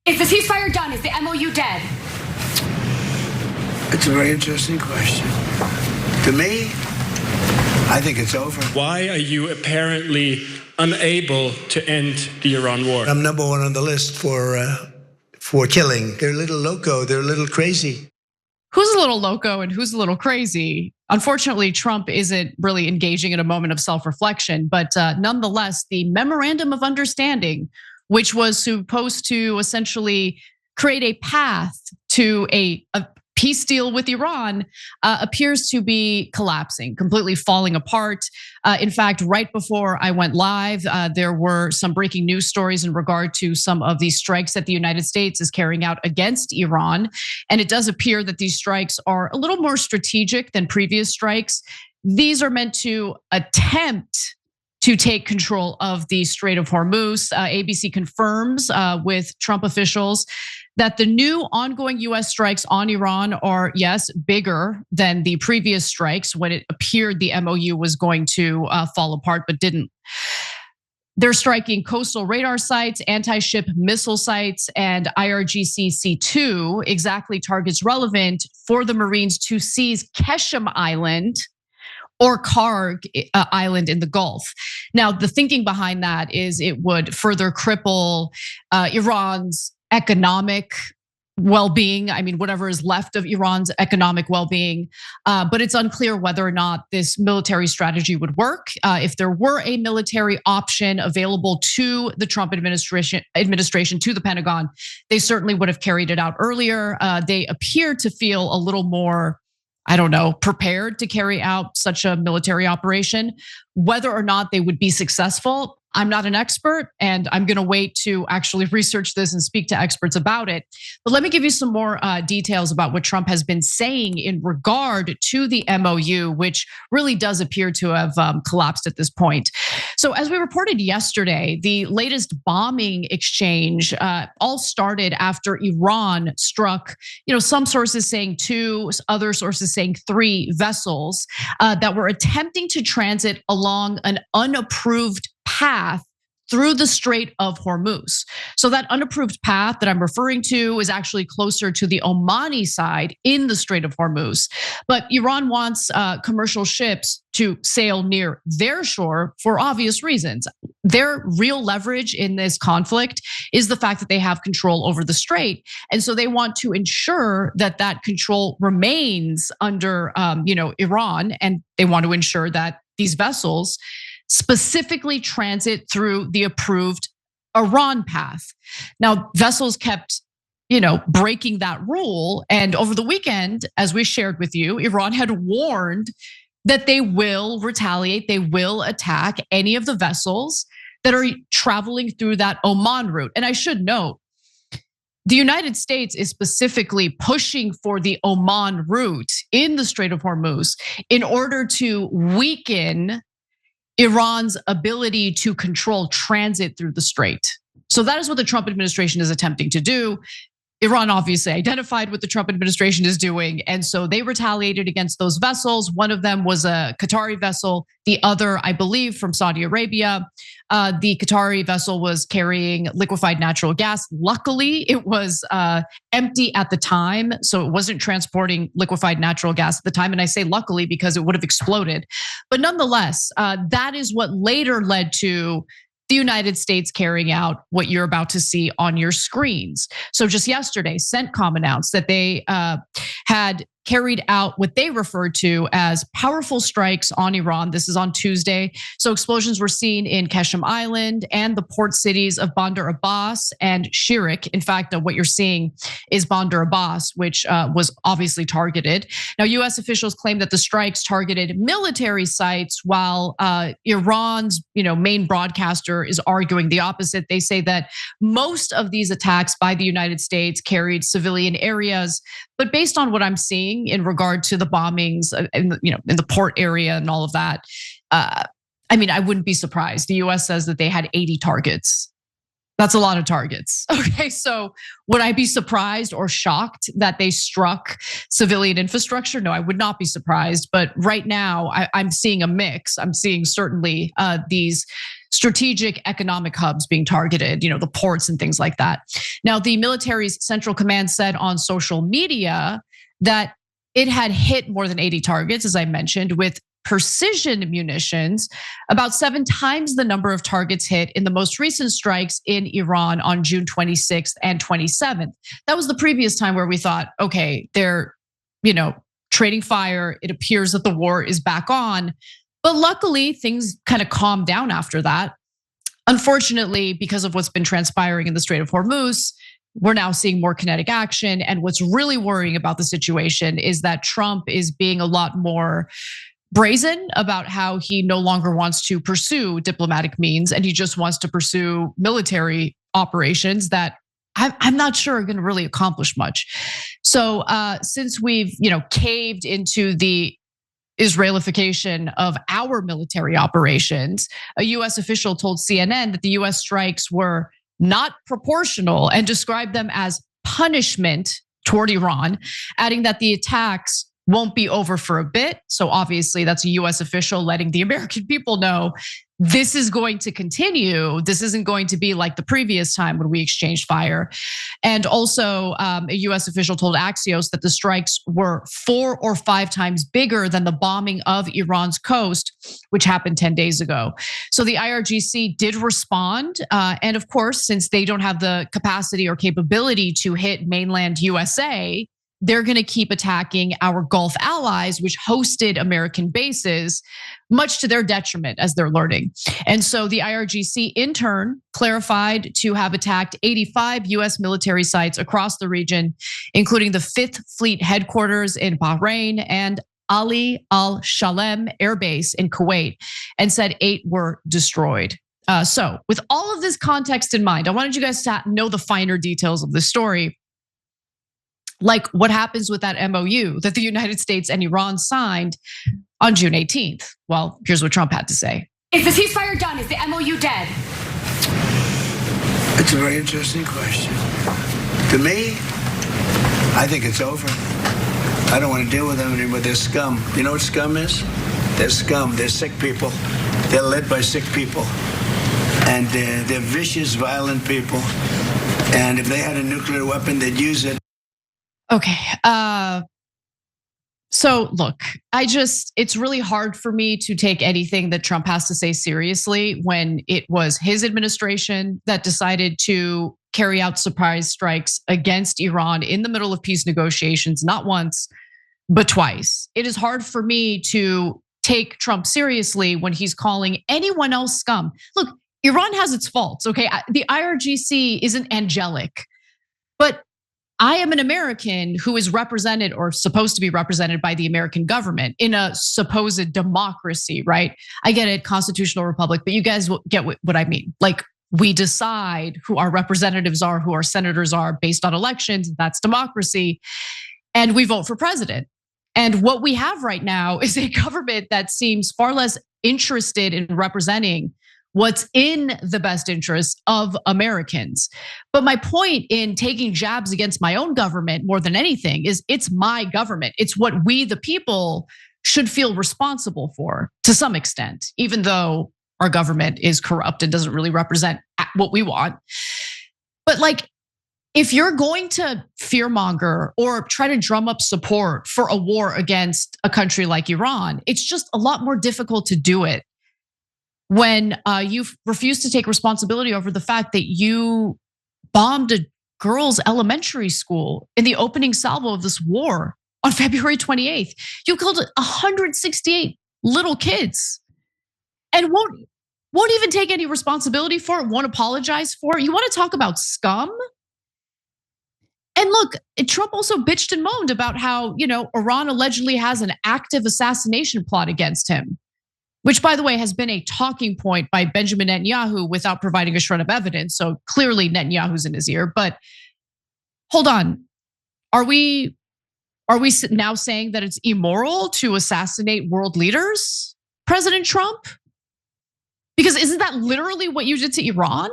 Is the ceasefire done? Is the MOU dead? It's a very interesting question. To me, I think it's over. Why are you apparently unable to end the Iran war? I'm number one on the list for killing. They're a little loco. They're a little crazy. Who's a little loco and who's a little crazy? Unfortunately, Trump isn't really engaging in a moment of self-reflection, but nonetheless, the memorandum of understanding, which was supposed to essentially create a path to a peace deal with Iran, appears to be collapsing, completely falling apart. In fact, right before I went live, there were some breaking news stories in regard to some of the strikes that the United States is carrying out against Iran. And it does appear that these strikes are a little more strategic than previous strikes. These are meant to attempt to take control of the Strait of Hormuz. ABC confirms with Trump officials that the new ongoing US strikes on Iran are, yes, bigger than the previous strikes when it appeared the MOU was going to fall apart, but didn't. They're striking coastal radar sites, anti-ship missile sites, and IRGC C2, exactly targets relevant for the Marines to seize Keshem Island or Karg Island in the Gulf. Now, the thinking behind that is it would further cripple Iran's economic well-being. I mean, whatever is left of Iran's economic well-being. But it's unclear whether or not this military strategy would work. If there were a military option available to the Trump administration, to the Pentagon, they certainly would have carried it out earlier. They appear to feel a little more, I don't know, prepared to carry out such a military operation. Whether or not they would be successful, I'm not an expert, and I'm gonna wait to actually research this and speak to experts about it. But let me give you some more details about what Trump has been saying in regard to the MOU, which really does appear to have collapsed at this point. So as we reported yesterday, the latest bombing exchange all started after Iran struck, some sources saying 2, other sources saying 3 vessels that were attempting to transit along an unapproved path through the Strait of Hormuz. So that unapproved path that I'm referring to is actually closer to the Omani side in the Strait of Hormuz. But Iran wants commercial ships to sail near their shore for obvious reasons. Their real leverage in this conflict is the fact that they have control over the strait. And so they want to ensure that that control remains under Iran, and they want to ensure that these vessels specifically transit through the approved Iran path. Now, vessels kept, breaking that rule. And over the weekend, as we shared with you, Iran had warned that they will retaliate, they will attack any of the vessels that are traveling through that Oman route. And I should note, the United States is specifically pushing for the Oman route in the Strait of Hormuz in order to weaken Iran's ability to control transit through the strait. So that is what the Trump administration is attempting to do. Iran obviously identified what the Trump administration is doing, and so they retaliated against those vessels. One of them was a Qatari vessel, the other, I believe, from Saudi Arabia. The Qatari vessel was carrying liquefied natural gas. Luckily, it was empty at the time, so it wasn't transporting liquefied natural gas at the time. And I say luckily because it would have exploded. But nonetheless, that is what later led to the United States carrying out what you're about to see on your screens. So just yesterday, CENTCOM announced that they had carried out what they referred to as powerful strikes on Iran. This is on Tuesday. So explosions were seen in Keshem Island and the port cities of Bandar Abbas and Shirak. In fact, what you're seeing is Bandar Abbas, which was obviously targeted. Now, US officials claim that the strikes targeted military sites, while Iran's main broadcaster is arguing the opposite. They say that most of these attacks by the United States carried civilian areas. But based on what I'm seeing in regard to the bombings in the port area and all of that, I wouldn't be surprised. The US says that they had 80 targets. That's a lot of targets. Okay, so would I be surprised or shocked that they struck civilian infrastructure? No, I would not be surprised. But right now, I'm seeing a mix. I'm seeing certainly these strategic economic hubs being targeted, the ports and things like that. Now, the military's central command said on social media that it had hit more than 80 targets, as I mentioned, with precision munitions, about 7 times the number of targets hit in the most recent strikes in Iran on June 26th and 27th. That was the previous time where we thought, okay, they're, trading fire. It appears that the war is back on. But luckily, things kind of calmed down after that. Unfortunately, because of what's been transpiring in the Strait of Hormuz, we're now seeing more kinetic action. And what's really worrying about the situation is that Trump is being a lot more brazen about how he no longer wants to pursue diplomatic means and he just wants to pursue military operations that I'm not sure are going to really accomplish much. So since we've caved into the Israelification of our military operations, a US official told CNN that the US strikes were not proportional and described them as punishment toward Iran, adding that the attacks won't be over for a bit. So obviously that's a US official letting the American people know this is going to continue. This isn't going to be like the previous time when we exchanged fire. And also a US official told Axios that the strikes were 4 or 5 times bigger than the bombing of Iran's coast, which happened 10 days ago. So the IRGC did respond. And of course, since they don't have the capacity or capability to hit mainland USA, they're going to keep attacking our Gulf allies, which hosted American bases, much to their detriment, as they're learning. And so the IRGC in turn clarified to have attacked 85 US military sites across the region, including the 5th Fleet headquarters in Bahrain and Ali Al Shalem Air Base in Kuwait, and said 8 were destroyed. So with all of this context in mind, I wanted you guys to know the finer details of this story. Like what happens with that M.O.U. that the United States and Iran signed on June 18th? Well, here's what Trump had to say. Is the ceasefire done? Is the M.O.U. dead? It's a very interesting question. To me, I think it's over. I don't want to deal with them anymore. They're scum. You know what scum is? They're scum. They're sick people. They're led by sick people. And they're vicious, violent people. And if they had a nuclear weapon, they'd use it. Okay, so look, it's really hard for me to take anything that Trump has to say seriously when it was his administration that decided to carry out surprise strikes against Iran in the middle of peace negotiations, not once, but twice. It is hard for me to take Trump seriously when he's calling anyone else scum. Look, Iran has its faults, okay? The IRGC isn't angelic, but I am an American who is represented or supposed to be represented by the American government in a supposed democracy, right? I get it, constitutional republic, but you guys get what I mean. Like we decide who our representatives are, who our senators are based on elections, that's democracy. And we vote for president. And what we have right now is a government that seems far less interested in representing what's in the best interests of Americans. But my point in taking jabs against my own government more than anything is it's my government. It's what we, the people, should feel responsible for to some extent, even though our government is corrupt and doesn't really represent what we want. But like, if you're going to fearmonger or try to drum up support for a war against a country like Iran, it's just a lot more difficult to do it when you refuse to take responsibility over the fact that you bombed a girls' elementary school in the opening salvo of this war on February 28th. You killed 168 little kids and won't even take any responsibility for it, won't apologize for it. You want to talk about scum? And look, Trump also bitched and moaned about how, Iran allegedly has an active assassination plot against him, which, by the way, has been a talking point by Benjamin Netanyahu without providing a shred of evidence. So clearly Netanyahu's in his ear. But hold on, are we now saying that it's immoral to assassinate world leaders, President Trump? Because isn't that literally what you did to Iran?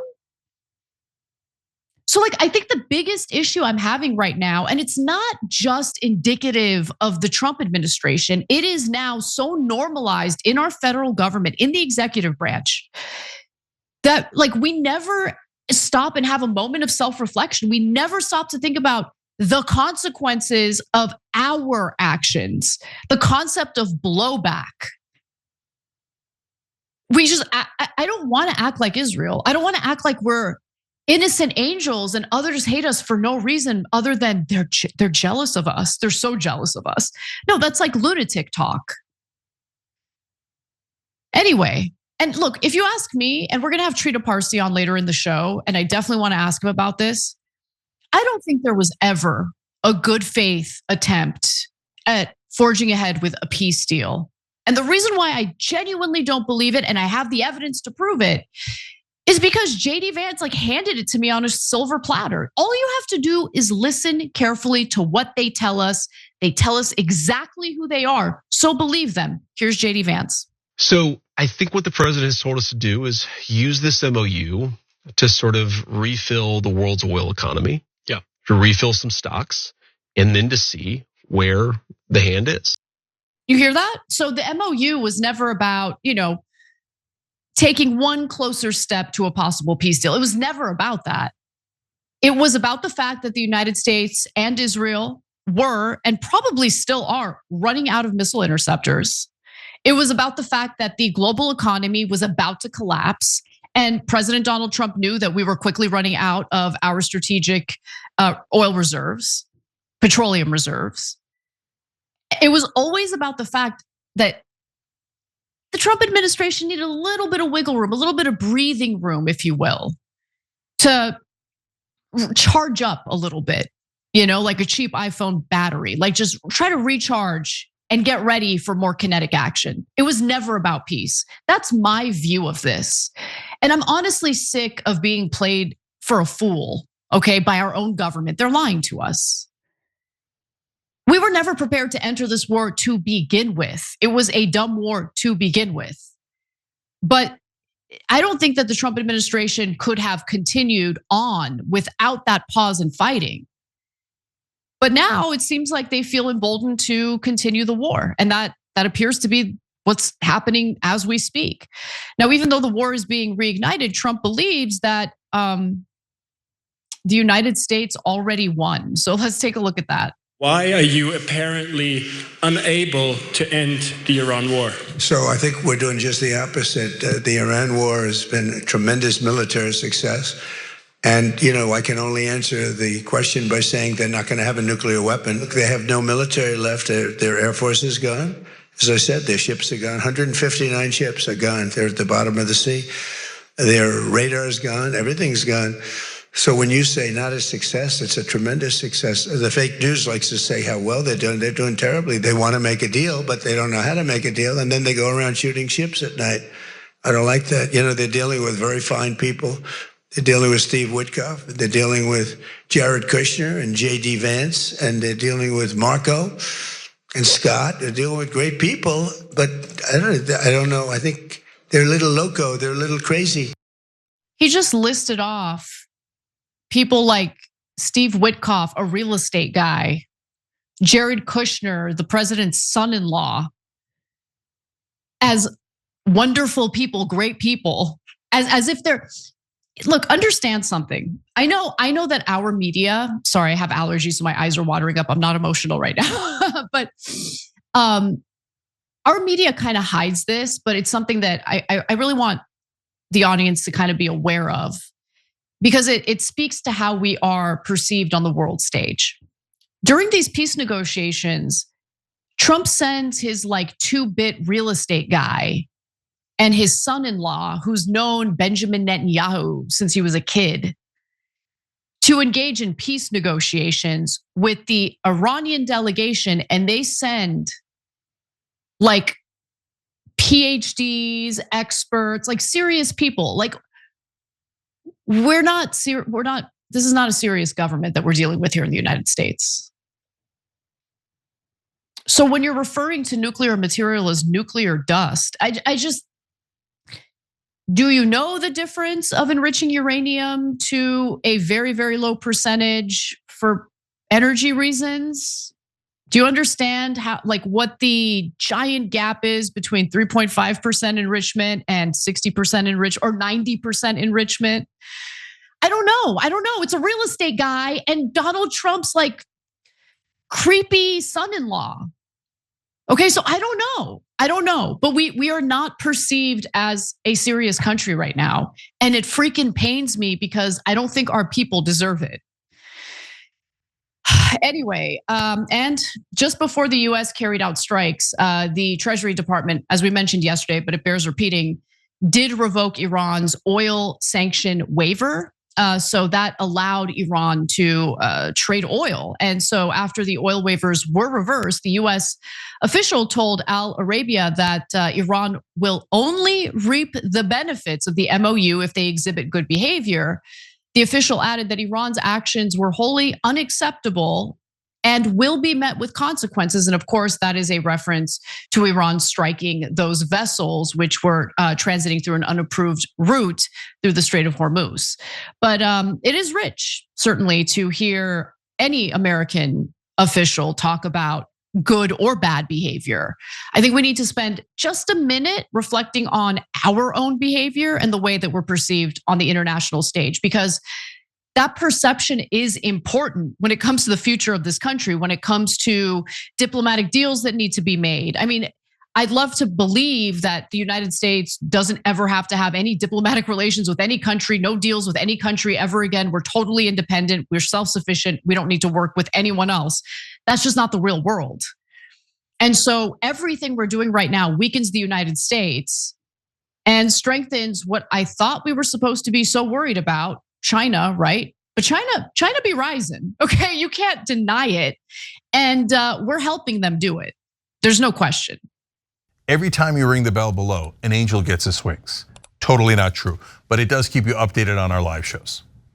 So I think the biggest issue I'm having right now, and it's not just indicative of the Trump administration, it is now so normalized in our federal government, in the executive branch, That like we never stop and have a moment of self-reflection. We never stop to think about the consequences of our actions, the concept of blowback. I don't want to act like Israel. I don't want to act like we're innocent angels and others hate us for no reason other than they're jealous of us. They're so jealous of us. No, that's like lunatic talk. Anyway, and look, if you ask me, and we're gonna have Trita Parsi on later in the show, and I definitely want to ask him about this. I don't think there was ever a good faith attempt at forging ahead with a peace deal. And the reason why I genuinely don't believe it, and I have the evidence to prove it, is because JD Vance like handed it to me on a silver platter. All you have to do is listen carefully to what they tell us. They tell us exactly who they are. So believe them. Here's JD Vance. So I think what the president has told us to do is use this MOU to sort of refill the world's oil economy. Yeah. To refill some stocks and then to see where the hand is. You hear that? So the MOU was never about, taking one closer step to a possible peace deal. It was never about that. It was about the fact that the United States and Israel were, and probably still are, running out of missile interceptors. It was about the fact that the global economy was about to collapse. And President Donald Trump knew that we were quickly running out of our strategic oil reserves, petroleum reserves. It was always about the fact that the Trump administration needed a little bit of wiggle room, a little bit of breathing room, if you will, to charge up a little bit, like a cheap iPhone battery, like just try to recharge and get ready for more kinetic action. It was never about peace. That's my view of this. And I'm honestly sick of being played for a fool, okay, by our own government. They're lying to us. We were never prepared to enter this war to begin with. It was a dumb war to begin with. But I don't think that the Trump administration could have continued on without that pause in fighting. But now it seems like they feel emboldened to continue the war. And that appears to be what's happening as we speak. Now, even though the war is being reignited, Trump believes that the United States already won. So let's take a look at that. Why are you apparently unable to end the Iran war? So I think we're doing just the opposite. The Iran war has been a tremendous military success. And, I can only answer the question by saying they're not going to have a nuclear weapon. Look, they have no military left. Their air force is gone. As I said, their ships are gone. 159 ships are gone. They're at the bottom of the sea. Their radar is gone. Everything's gone. So when you say not a success, it's a tremendous success. The fake news likes to say how well they're doing. They're doing terribly. They want to make a deal, but they don't know how to make a deal. And then they go around shooting ships at night. I don't like that. They're dealing with very fine people. They're dealing with Steve Witkoff. They're dealing with Jared Kushner and J.D. Vance. And they're dealing with Marco and Scott. They're dealing with great people. But I don't know. I think they're a little loco. They're a little crazy. He just listed off people like Steve Witkoff, a real estate guy, Jared Kushner, the president's son-in-law, as wonderful people, great people, as if they're, look, understand something. I know that our media, sorry, I have allergies, so my eyes are watering up. I'm not emotional right now, but our media kind of hides this, but it's something that I really want the audience to kind of be aware of. Because it speaks to how we are perceived on the world stage. During these peace negotiations, Trump sends his like 2-bit real estate guy and his son-in-law, who's known Benjamin Netanyahu since he was a kid, to engage in peace negotiations with the Iranian delegation. And they send like PhDs, experts, like serious people, like this is not a serious government that we're dealing with here in the United States. So when you're referring to nuclear material as nuclear dust, I just, do you know the difference of enriching uranium to a very, very low percentage for energy reasons Do you understand how, like, what the giant gap is between 3.5% enrichment and 60% or 90% enrichment? I don't know. It's a real estate guy and Donald Trump's like creepy son-in-law. Okay, so I don't know. But we are not perceived as a serious country right now. And it freaking pains me because I don't think our people deserve it. Anyway, and just before the US carried out strikes, the Treasury Department, as we mentioned yesterday, but it bears repeating, did revoke Iran's oil sanction waiver. So that allowed Iran to trade oil. And so after the oil waivers were reversed, the US official told Al Arabia that Iran will only reap the benefits of the M.O.U. if they exhibit good behavior. The official added that Iran's actions were wholly unacceptable and will be met with consequences. And of course, that is a reference to Iran striking those vessels which were transiting through an unapproved route through the Strait of Hormuz. But it is rich, certainly, to hear any American official talk about good or bad behavior. I think we need to spend just a minute reflecting on our own behavior and the way that we're perceived on the international stage, because that perception is important when it comes to the future of this country, when it comes to diplomatic deals that need to be made. I mean, I'd love to believe that the United States doesn't ever have to have any diplomatic relations with any country, no deals with any country ever again. We're totally independent. We're self-sufficient. We don't need to work with anyone else. That's just not the real world. And so everything we're doing right now weakens the United States and strengthens what I thought we were supposed to be so worried about, China, right? But China be rising, okay? You can't deny it. And we're helping them do it. There's no question. Every time you ring the bell below, an angel gets his wings. Totally not true, but it does keep you updated on our live shows.